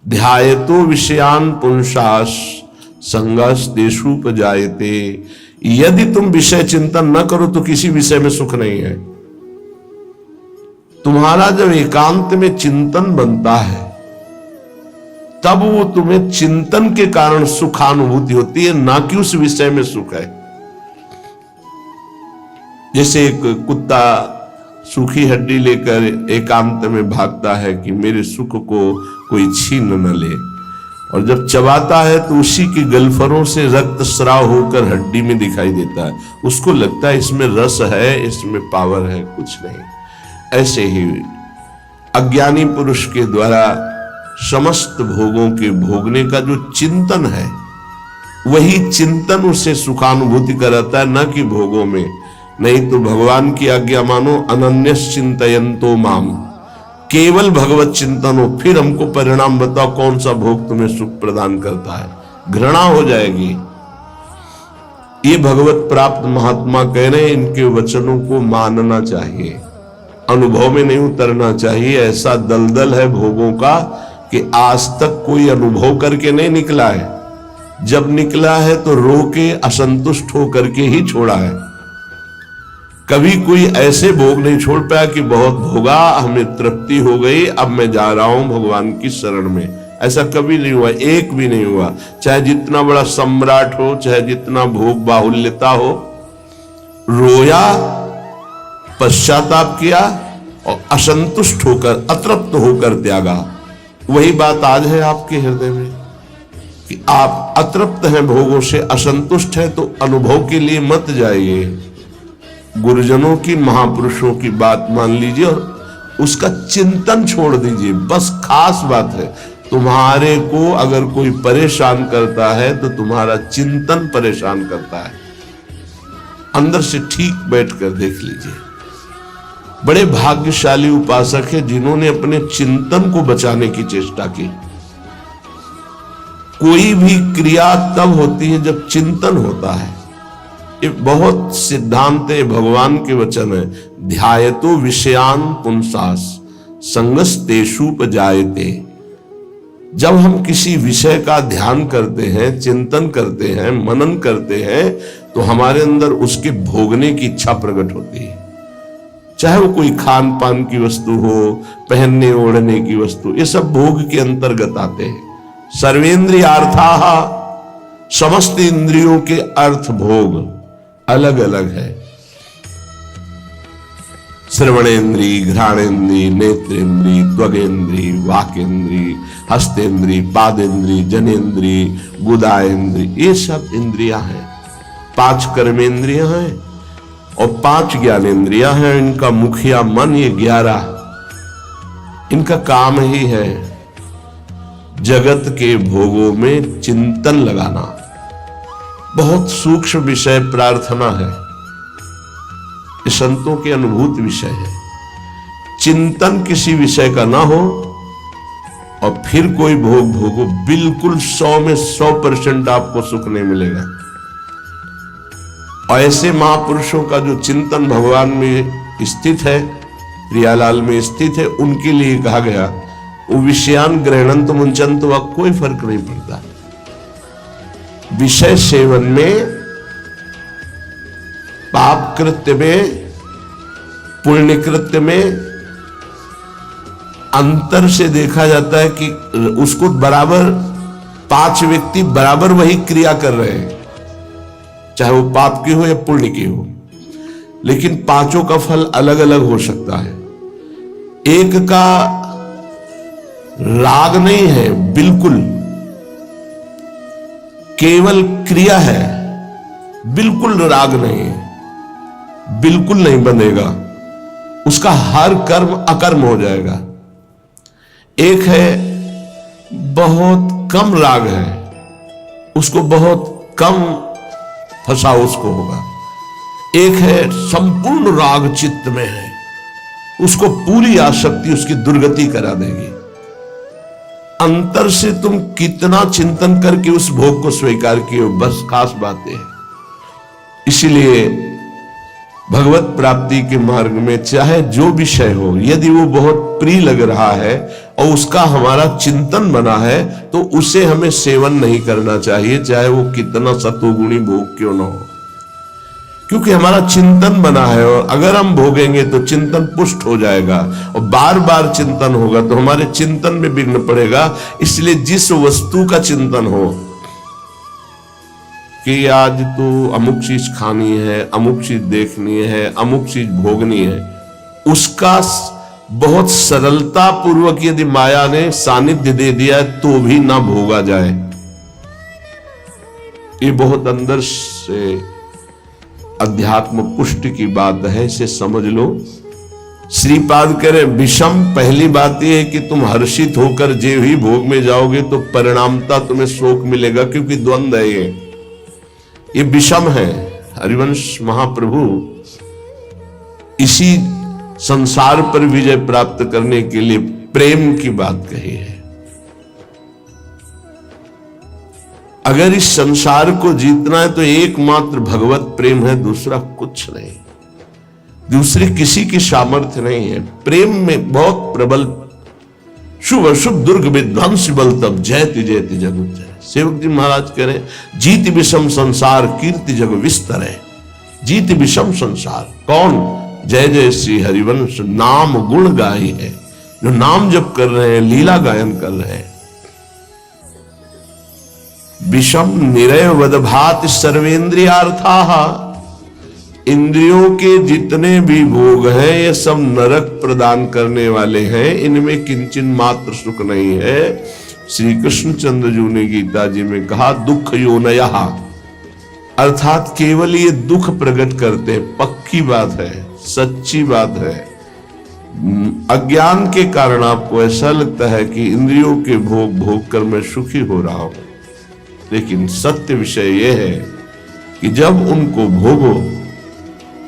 ध्यायतो विषयान पुंसास संगस तेषुपजायते। यदि तुम विषय चिंतन न करो तो किसी विषय में सुख नहीं है। तुम्हारा जब एकांत में चिंतन बनता है तब वो तुम्हें चिंतन के कारण सुखानुभूति होती है, ना कि उस विषय में सुख है। जैसे एक कुत्ता सूखी हड्डी लेकर एकांत में भागता है कि मेरे सुख को कोई छीन न ले, और जब चबाता है तो उसी की गलफरों से रक्त स्राव होकर हड्डी में दिखाई देता है। उसको लगता है इसमें रस है, इसमें पावर है, कुछ नहीं। ऐसे ही अज्ञानी पुरुष के द्वारा समस्त भोगों के भोगने का जो चिंतन है, वही चिंतन उसे सुखानुभूति कराता है, न कि भोगों में। नहीं तो भगवान की आज्ञा मानो, अनन्यस चिंतयन्तो माम, केवल भगवत चिंतन हो, फिर हमको परिणाम बताओ कौन सा भोग तुम्हें सुख प्रदान करता है। घृणा हो जाएगी। ये भगवत प्राप्त महात्मा कह रहे हैं, इनके वचनों को मानना चाहिए, अनुभव में नहीं उतरना चाहिए। ऐसा दलदल है भोगों का कि आज तक कोई अनुभव करके नहीं निकला है। जब निकला है तो रो के असंतुष्ट होकर के ही छोड़ा है। कभी कोई ऐसे भोग नहीं छोड़ पाया कि बहुत भोगा, हमें तृप्ति हो गई, अब मैं जा रहा हूं भगवान की शरण में। ऐसा कभी नहीं हुआ, एक भी नहीं हुआ। चाहे जितना बड़ा सम्राट हो, चाहे जितना भोग बाहुल्यता हो, रोया, पश्चाताप किया और असंतुष्ट होकर, अतृप्त होकर त्यागा। वही बात आज है आपके हृदय में कि आप अतृप्त हैं, भोगों से असंतुष्ट हैं, तो अनुभव के लिए मत जाइए। गुरुजनों की, महापुरुषों की बात मान लीजिए और उसका चिंतन छोड़ दीजिए। बस खास बात है, तुम्हारे को अगर कोई परेशान करता है तो तुम्हारा चिंतन परेशान करता है। अंदर से ठीक बैठकर देख लीजिए। बड़े भाग्यशाली उपासक है जिन्होंने अपने चिंतन को बचाने की चेष्टा की। कोई भी क्रिया तब होती है जब चिंतन होता है। ये बहुत सिद्धांत है, भगवान के वचन है। ध्यायतो विषयान पुंसास संगस तेषुपजायते। जब हम किसी विषय का ध्यान करते हैं, चिंतन करते हैं, मनन करते हैं, तो हमारे अंदर उसके भोगने की इच्छा प्रकट होती है। चाहे वो कोई खान पान की वस्तु हो, पहनने ओढ़ने की वस्तु, ये सब भोग के अंतर्गत आते हैं। सर्वेंद्रियार्थाः, समस्त इंद्रियों के अर्थ भोग अलग अलग है। श्रवणेन्द्री, घ्राणेन्द्री, नेत्रेन्द्री, त्वगेन्द्री, वाकेन्द्री, हस्तेन्द्री, पादेन्द्री, जनेन्द्री, गुदाएन्द्री, ये सब इंद्रियां हैं। 5 कर्मेंद्रियां हैं और 5 ज्ञानेन्द्रियां हैं। इनका मुखिया मन, ये 11 इनका काम ही है जगत के भोगों में चिंतन लगाना। बहुत सूक्ष्म विषय प्रार्थना है, ये संतों के अनुभूत विषय है। चिंतन किसी विषय का ना हो और फिर कोई भोग भोगो, बिल्कुल 100 में 100% आपको सुख नहीं मिलेगा। और ऐसे महापुरुषों का जो चिंतन भगवान में स्थित है, प्रियालाल में स्थित है, उनके लिए कहा गया वो विषयान ग्रहणंत मुंचंत, वह कोई फर्क नहीं पड़ता। विषय सेवन में, पाप कृत्य में, पुण्य कृत्य में अंतर से देखा जाता है कि उसको बराबर 5 व्यक्ति बराबर वही क्रिया कर रहे हैं, चाहे वो पाप की हो या पुण्य की हो, लेकिन पांचों का फल अलग अलग हो सकता है। एक का राग नहीं है, बिल्कुल केवल क्रिया है, बिल्कुल राग नहीं है, बिल्कुल नहीं बनेगा, उसका हर कर्म अकर्म हो जाएगा। एक है बहुत कम राग है, उसको बहुत कम फसाओ उसको होगा। एक है संपूर्ण राग चित्त में है, उसको पूरी आसक्ति उसकी दुर्गति करा देगी। अंतर से तुम कितना चिंतन करके उस भोग को स्वीकार किए हो, बस खास बात है। इसीलिए भगवत प्राप्ति के मार्ग में चाहे जो विषय हो, यदि वो बहुत प्रिय लग रहा है, और उसका हमारा चिंतन बना है, तो उसे हमें सेवन नहीं करना चाहिए, चाहे वो कितना सतोगुणी भोग क्यों ना हो, क्योंकि हमारा चिंतन बना है। और अगर हम भोगेंगे तो चिंतन पुष्ट हो जाएगा, और बार बार चिंतन होगा तो हमारे चिंतन में विघ्न पड़ेगा। इसलिए जिस वस्तु का चिंतन हो कि आज तो अमुक चीज खानी है, अमुक चीज देखनी है, अमुक चीज भोगनी है, उसका बहुत सरलता पूर्वक यदि माया ने सानिध्य दे दिया तो भी ना भोगा जाए, ये बहुत अंदर से अध्यात्म पुष्टि की बात है, इसे समझ लो। श्रीपाद कह रहे विषम, पहली बात यह है कि तुम हर्षित होकर जे ही भोग में जाओगे तो परिणामता तुम्हें शोक मिलेगा, क्योंकि द्वंद्व है, ये विषम है। हरिवंश महाप्रभु इसी संसार पर विजय प्राप्त करने के लिए प्रेम की बात कही है। अगर इस संसार को जीतना है तो एकमात्र भगवत प्रेम है, दूसरा कुछ नहीं, दूसरी किसी की सामर्थ्य नहीं है। प्रेम में बहुत प्रबल शुभ अशुभ दुर्ग विध्वंस बल तब जयति जयति जगत जय। सेवक जी महाराज कह रहे जीत विषम संसार कीर्ति जग विस्तर है। जीत विषम संसार कौन? जय जय श्री हरिवंश नाम गुण गाई है, जो नाम जप कर रहे हैं, लीला गायन कर रहे हैं। विषम निरय वदभात सर्वेन्द्रियार्थाः, इंद्रियों के जितने भी भोग हैं ये सब नरक प्रदान करने वाले हैं, इनमें किंचन मात्र सुख नहीं है। श्री कृष्णचंद्र जी ने गीता जी में कहा दुख योनयः, अर्थात केवल ये दुख प्रकट करते हैं। पक्की बात है, सच्ची बात है। अज्ञान के कारण आपको ऐसा लगता है कि इंद्रियों के भोग भोग कर मैं सुखी हो रहा हूं, लेकिन सत्य विषय यह है कि जब उनको भोगो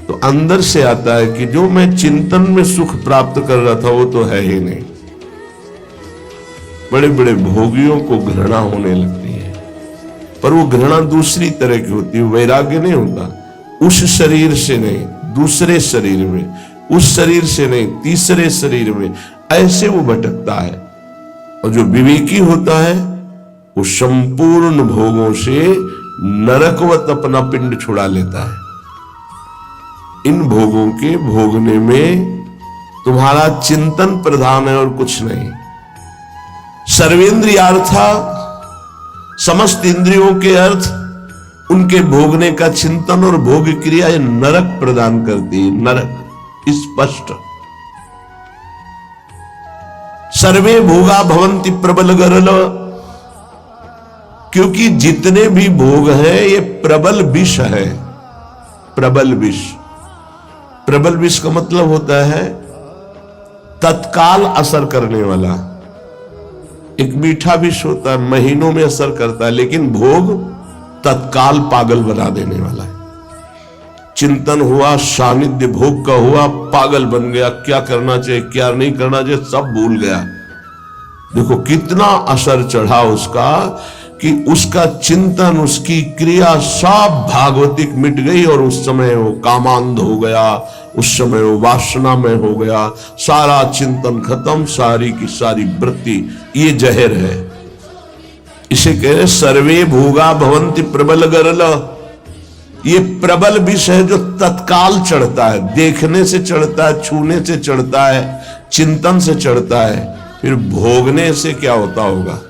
तो अंदर से आता है कि जो मैं चिंतन में सुख प्राप्त कर रहा था वो तो है ही नहीं। बड़े बड़े भोगियों को घृणा होने लगती है, पर वो घृणा दूसरी तरह की होती है, वैराग्य नहीं होता। उस शरीर से नहीं, दूसरे शरीर में, उस शरीर से नहीं, तीसरे शरीर में, ऐसे वो भटकता है। और जो विवेकी होता है वो संपूर्ण भोगों से नरकवत अपना पिंड छुड़ा लेता है। इन भोगों के भोगने में तुम्हारा चिंतन प्रधान है और कुछ नहीं। सर्वेंद्रियार्था, समस्त इंद्रियों के अर्थ, उनके भोगने का चिंतन और भोग क्रिया ये नरक प्रदान करती है। नरक स्पष्ट। सर्वे भोगा भवंति प्रबल गरल, क्योंकि जितने भी भोग हैं ये प्रबल विष है। प्रबल विष, प्रबल विष का मतलब होता है तत्काल असर करने वाला। एक मीठा विष होता है, महीनों में असर करता है, लेकिन भोग तत्काल पागल बना देने वाला है। चिंतन हुआ, सानिध्य भोग का हुआ, पागल बन गया, क्या करना चाहिए क्या नहीं करना चाहिए सब भूल गया। देखो कितना असर चढ़ा उसका, कि उसका चिंतन, उसकी क्रिया सब भागवतिक मिट गई, और उस समय वो कामांध हो गया, उस समय वो वासना में हो गया, सारा चिंतन खत्म, सारी की सारी वृत्ति। ये जहर है, इसे कह रहे सर्वे भोगा भवंति प्रबल गरल। ये प्रबल विष है जो तत्काल चढ़ता है, देखने से चढ़ता है, छूने से चढ़ता है, चिंतन से चढ़ता है, फिर भोगने से क्या होता होगा।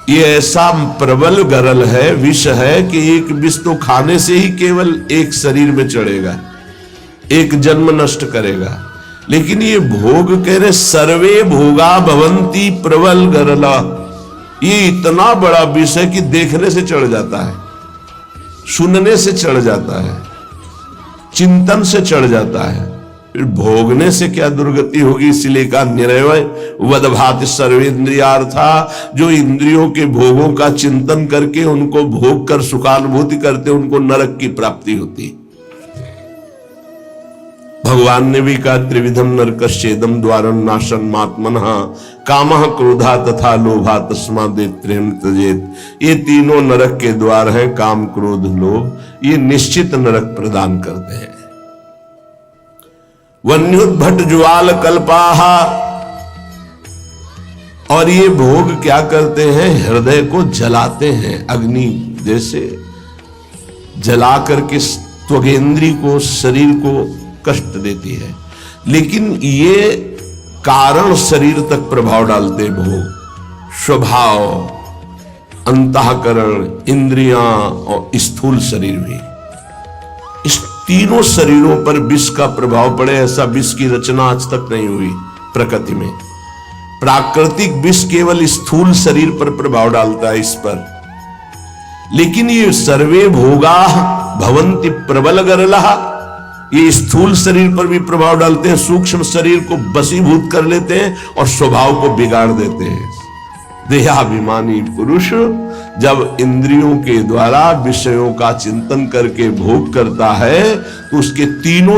ये ऐसा प्रबल गरल है, विष है, कि एक विष तो खाने से ही केवल एक शरीर में चढ़ेगा, एक जन्म नष्ट करेगा। लेकिन ये भोग कह रहे सर्वे भोगा भवंती प्रबल गरला, ये इतना बड़ा विष है कि देखने से चढ़ जाता है, सुनने से चढ़ जाता है, चिंतन से चढ़ जाता है, फिर भोगने से क्या दुर्गति होगी। इसलिए कहा निरवय वदभाति सर्वेन्द्रियार्था, जो इंद्रियों के भोगों का चिंतन करके उनको भोग कर सुखानुभूति करते उनको नरक की प्राप्ति होती। भगवान ने भी कहा त्रिविधम नरकश्चेदम द्वारम नाशम मात्मनः कामः क्रोधा तथा लोभा तस्मादेत्रेम त्यजेत। ये तीनों नरक के द्वार हैं, काम क्रोध लोभ, ये निश्चित नरक प्रदान करते हैं। वन्युद्भट ज्वाल कल्पाः, और ये भोग क्या करते हैं, हृदय को जलाते हैं, अग्नि जैसे जला करके त्वगेंद्री को, शरीर को कष्ट देती है। लेकिन ये कारण शरीर तक प्रभाव डालते भोग, स्वभाव, अंतःकरण, इंद्रियां और स्थूल शरीर भी। इस तीनों शरीरों पर विष का प्रभाव पड़े, ऐसा विष की रचना आज तक नहीं हुई प्रकृति में। प्राकृतिक विष केवल स्थूल शरीर पर प्रभाव डालता है, इस पर। लेकिन ये सर्वे भोगा भवंति प्रबल गरलहा, ये स्थूल शरीर पर भी प्रभाव डालते हैं, सूक्ष्म शरीर को वशीभूत कर लेते हैं और स्वभाव को बिगाड़ देते हैं। देहाभिमानी पुरुष जब इंद्रियों के द्वारा विषयों का चिंतन करके भोग करता है तो उसके तीनों